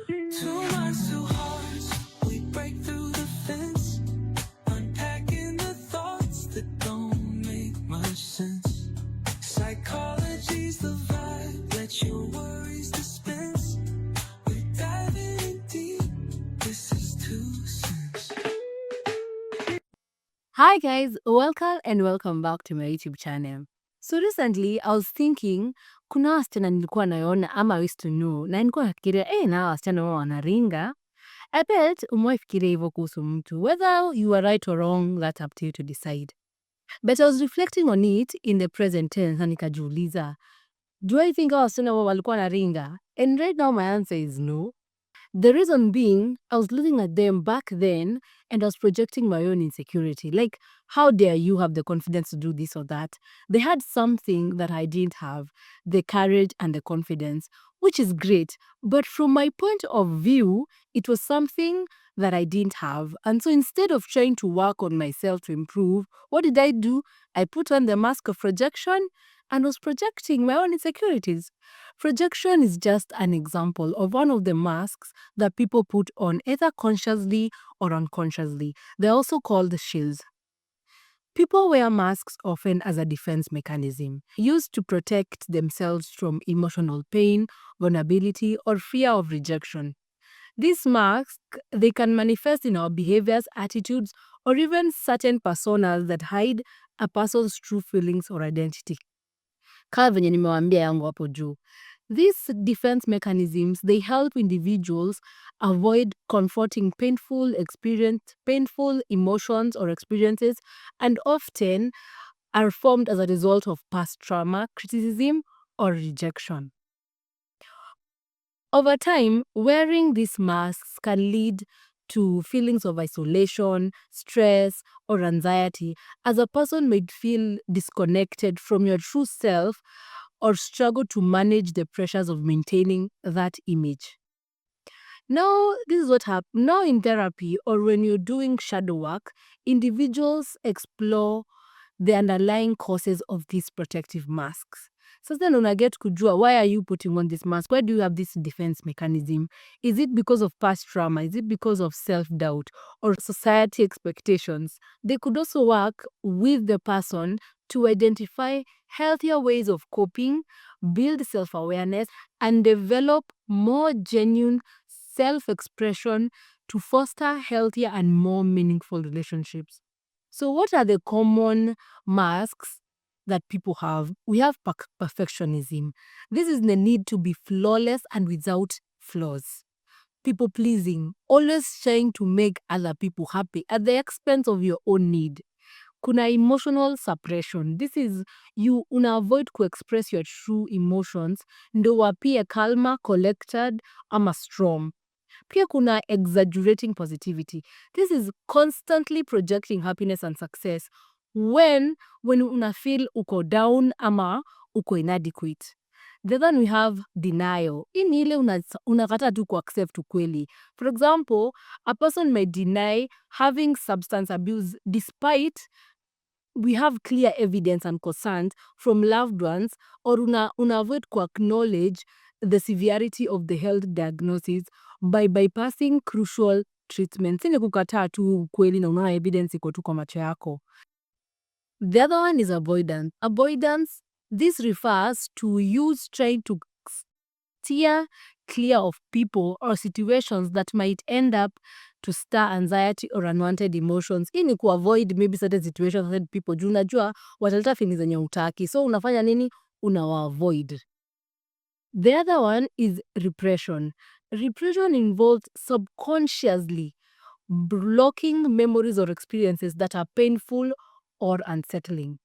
Two minds, two hearts, we break through the fence, unpacking the thoughts that don't make much sense. Psychology's the vibe, let your worries dispense. We're diving in deep, this is Two Cents. Hi guys, welcome back to my YouTube channel. So recently I was thinking kuna wasichana nilikuwa naona ama I used to know na nilikuwa nafikiria na wasichana wao wanaringa. I bet umewahi fikiria hivyo kuhusu mtu. Whether you are right or wrong, that's up to you to decide. But I was reflecting on it in the present tense na nikajiuliza, do I think hao wasichana wao walikuwa wanaringa? And right now my answer is no. The reason being, I was looking at them back then and I was projecting my own insecurity. Like, how dare you have the confidence to do this or that? They had something that I didn't have, the courage and the confidence, which is great. But from my point of view, it was something that I didn't have. And so instead of trying to work on myself to improve, what did I do? I put on the mask of projection and was projecting my own insecurities. Projection is just an example of one of the masks that people put on either consciously or unconsciously. They're also called shields. People wear masks often as a defense mechanism, used to protect themselves from emotional pain, vulnerability, or fear of rejection. These masks, they can manifest in our behaviors, attitudes, or even certain personas that hide a person's true feelings or identity. Kama venye nimewaambia yangu hapo juu. These defense mechanisms, they help individuals avoid confronting painful emotions or experiences, and often are formed as a result of past trauma, criticism, or rejection. Over time, wearing these masks can lead to feelings of isolation, stress, or anxiety, as a person might feel disconnected from your true self or struggle to manage the pressures of maintaining that image. Now, this is what happens. Now in therapy or when you're doing shadow work, individuals explore the underlying causes of these protective masks. Sasa una get kujua, why are you putting on this mask? Why do you have this defense mechanism? Is it because of past trauma? Is it because of self-doubt or society expectations? They could also work with the person to identify healthier ways of coping, build self-awareness, and develop more genuine self-expression to foster healthier and more meaningful relationships. So what are the common masks that people have? We have perfectionism. This is the need to be flawless and without flaws. People pleasing, always trying to make other people happy at the expense of your own need. Kuna emotional suppression. This is you avoid to express your true emotions ndo wapie calmer, collected ama strong. Pia kuna exaggerating positivity. This is constantly projecting happiness and success when una feel uko down ama uko inadequate. Then we have denial. Hii ni ile unakata tu accept ukweli. For example, a person may deny having substance abuse despite we have clear evidence and consent from loved ones, or una avoid to acknowledge the severity of the health diagnosis by bypassing crucial treatments. Ni kukataa tu ukweli na una evidence iko tu kwa macho yako. The other one is avoidance. Avoidance, this refers to you trying to steer clear of people or situations that might end up to stir anxiety or unwanted emotions. Hii ni kuavoid maybe certain situations, certain people. Juu unajua wataleta feelings zenye hutaki. So unafanya nini? Unawa-avoid. The other one is repression. Repression involves subconsciously blocking memories or experiences that are painful or unsettling.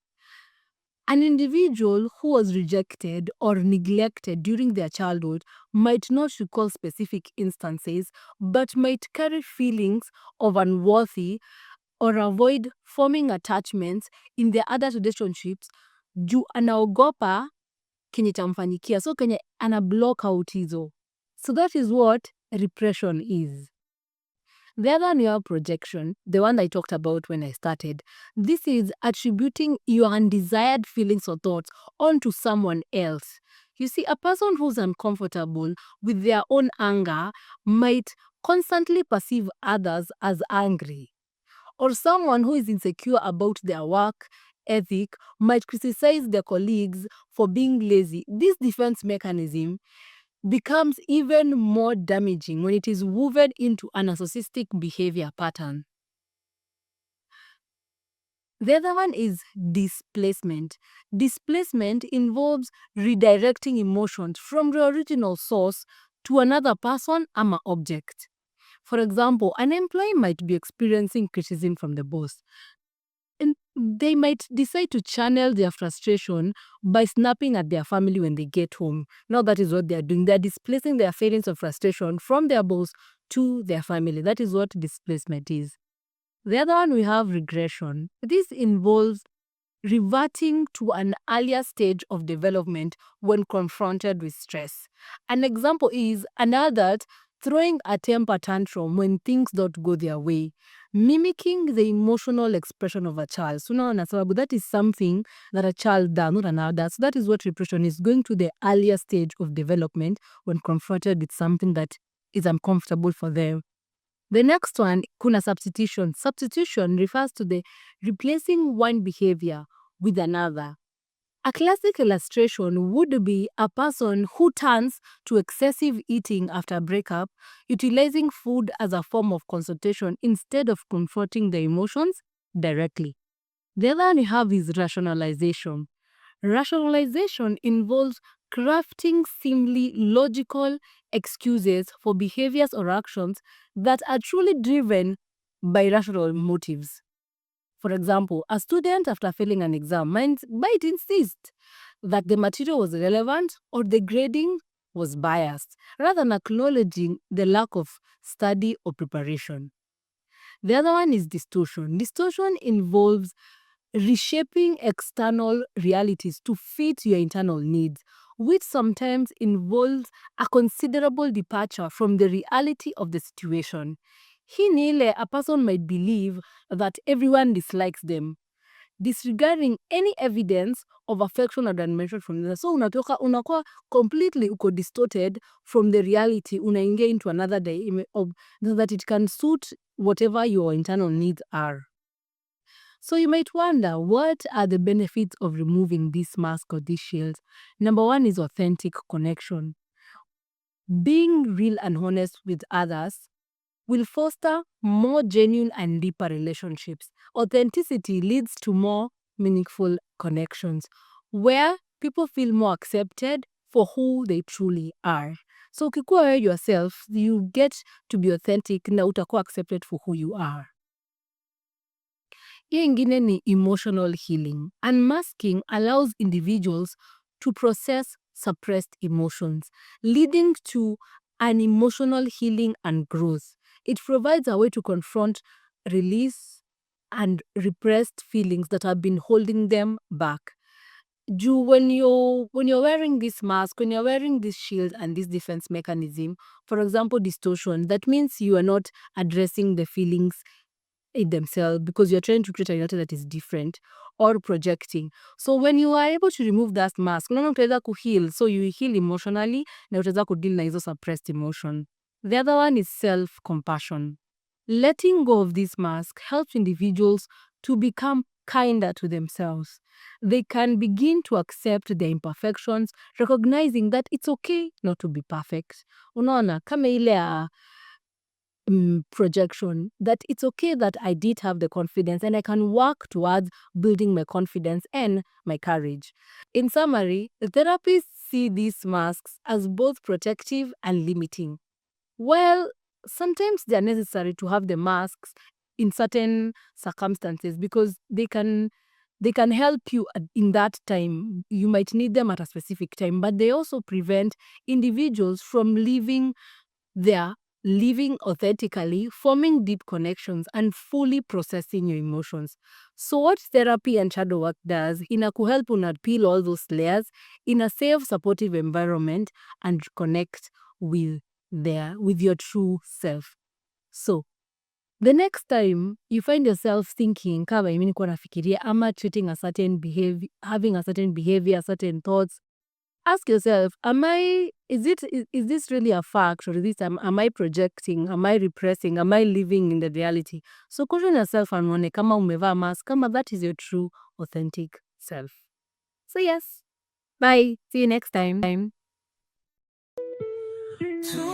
An individual who was rejected or neglected during their childhood might not recall specific instances, but might carry feelings of unworthy or avoid forming attachments in their other relationships juu anaogopa kenye tamfanyikia. So kenye ana block out hizo. So that is what repression is. The other new projection, the one I talked about when I started, this is attributing your undesired feelings or thoughts onto someone else. You see, a person who's uncomfortable with their own anger might constantly perceive others as angry. Or someone who is insecure about their work ethic might criticize their colleagues for being lazy. This defense mechanism becomes even more damaging when it is woven into a narcissistic behavior pattern. The other one is displacement. Displacement involves redirecting emotions from the original source to another person or object. For example, an employee might be experiencing criticism from the boss, and they might decide to channel their frustration by snapping at their family when they get home. Now that is what they are doing. They are displacing their feelings of frustration from their boss to their family. That is what displacement is. The other one, we have regression. This involves reverting to an earlier stage of development when confronted with stress. An example is an adult throwing a temper tantrum when things don't go their way, mimicking the emotional expression of a child. So now, that is something that a child does, not an adult. So that is what repression is, going to the earlier stage of development when confronted with something that is uncomfortable for them. The next one, kuna substitution. Substitution refers to the replacing one behavior with another. A classic illustration would be a person who turns to excessive eating after a breakup, utilizing food as a form of consultation instead of confronting the emotions directly. The other one you have is rationalization. Rationalization involves crafting seemingly logical excuses for behaviors or actions that are truly driven by rational motives. For example, a student after failing an exam might insist that the material was relevant or the grading was biased, rather than acknowledging the lack of study or preparation. The other one is distortion. Distortion involves reshaping external realities to fit your internal needs, which sometimes involves a considerable departure from the reality of the situation. Hii ni ile a person might believe that everyone dislikes them, disregarding any evidence of affection or admiration from them. So unakuwa completely distorted from the reality, unaingia into another day of that it can suit whatever your internal needs are. So you might wonder, what are the benefits of removing this mask or these shields? Number one is authentic connection. Being real and honest with others will foster more genuine and deeper relationships. Authenticity leads to more meaningful connections where people feel more accepted for who they truly are. So ukikuwa wewe yourself, you get to be authentic na utakuwa accepted for who you are. Hiyo ingine ni emotional healing. Unmasking allows individuals to process suppressed emotions, leading to an emotional healing and growth. It provides a way to confront, release, and repressed feelings that have been holding them back. When you're wearing this mask, when you're wearing this shield and this defense mechanism, for example, distortion, that means you are not addressing the feelings in themselves because you're trying to create a reality that is different, or projecting. So when you are able to remove that mask, unaona utaweza kuheal. So you heal emotionally na utaweza kudeal na hizo suppressed emotion. The other one is self-compassion. Letting go of this mask helps individuals to become kinder to themselves. They can begin to accept their imperfections, recognizing that it's okay not to be perfect. Unaona, kama ile ya projection, that it's okay that I did have the confidence and I can work towards building my confidence and my courage. In summary, therapists see these masks as both protective and limiting. Well, sometimes they are necessary to have the masks in certain circumstances because they can help you in that time. You might need them at a specific time, but they also prevent individuals from living authentically, forming deep connections, and fully processing your emotions. So what therapy and shadow work does, inakuhelp unapeel all those layers in a safe, supportive environment and connect with your true self. So the next time you find yourself thinking, kama nilikuwa nafikiria, ama treating a certain behavior, having a certain behavior, certain thoughts, ask yourself, is this really a fact, or am I projecting, am I repressing, am I living in the reality? So question yourself and uone kama umevaa mask, kama that is your true authentic self. So yes, bye, see you next time. To